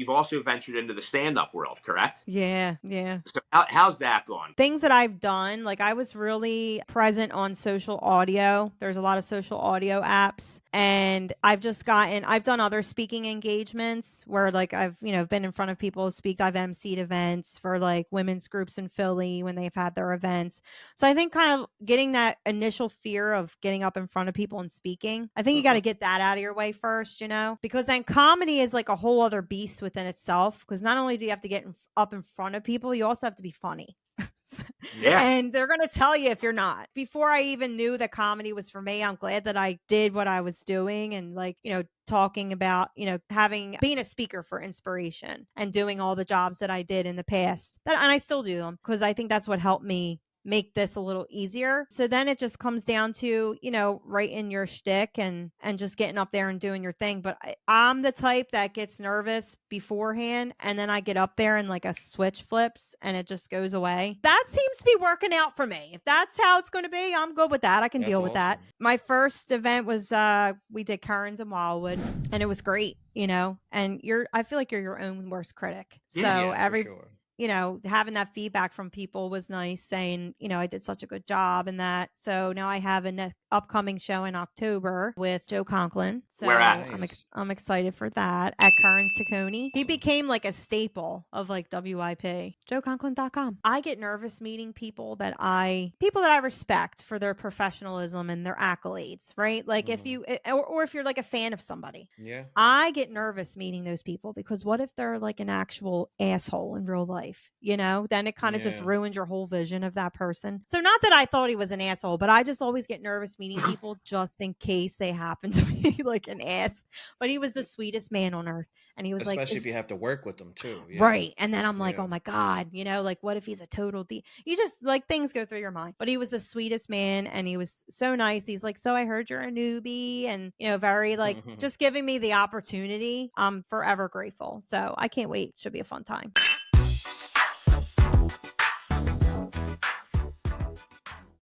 you've also ventured into the stand-up world, correct? Yeah, yeah. So how's that going? Things that I've done, like I was really present on social audio. There's a lot of social audio apps, and I've done other speaking engagements where like I've, been in front of people, speak. I've emceed events for like women's groups in Philly when they've had their events. So I think kind of getting that initial fear of getting up in front of people and speaking, I think you got to get that out of your way first, because then comedy is like a whole other beast within itself. Because not only do you have to get up in front of people, you also have to be funny. Yeah. And they're going to tell you if you're not. Before I even knew that comedy was for me, I'm glad that I did what I was doing and like, talking about, being a speaker for inspiration and doing all the jobs that I did in the past. And I still do them because I think that's what helped me make this a little easier. So then it just comes down to, writing your shtick and just getting up there and doing your thing. But I'm the type that gets nervous beforehand and then I get up there and like a switch flips and it just goes away. That seems to be working out for me. If that's how it's going to be, I'm good with that. I can deal with that. My first event was we did Currens in Wildwood and it was great, and I feel like you're your own worst critic. So for sure. Having that feedback from people was nice, saying, I did such a good job and that. So now I have an upcoming show in October with Joe Conklin. So Where at? I'm excited for that at Currens Tacony. He became like a staple of like WIP. JoeConklin.com. I get nervous meeting people that I respect for their professionalism and their accolades, right? Like if you, or if you're like a fan of somebody. Yeah. I get nervous meeting those people because what if they're like an actual asshole in real life? Then it kind of just ruins your whole vision of that person. So not that I thought he was an asshole, but I just always get nervous meeting people just in case they happen to be like an ass. But he was the sweetest man on earth. And he was especially if you have to work with them too. Yeah. Right. And then I'm like, oh my God, like what if he's a total you just like things go through your mind. But he was the sweetest man and he was so nice. He's like, so I heard you're a newbie and very like just giving me the opportunity. I'm forever grateful. So I can't wait. It should be a fun time.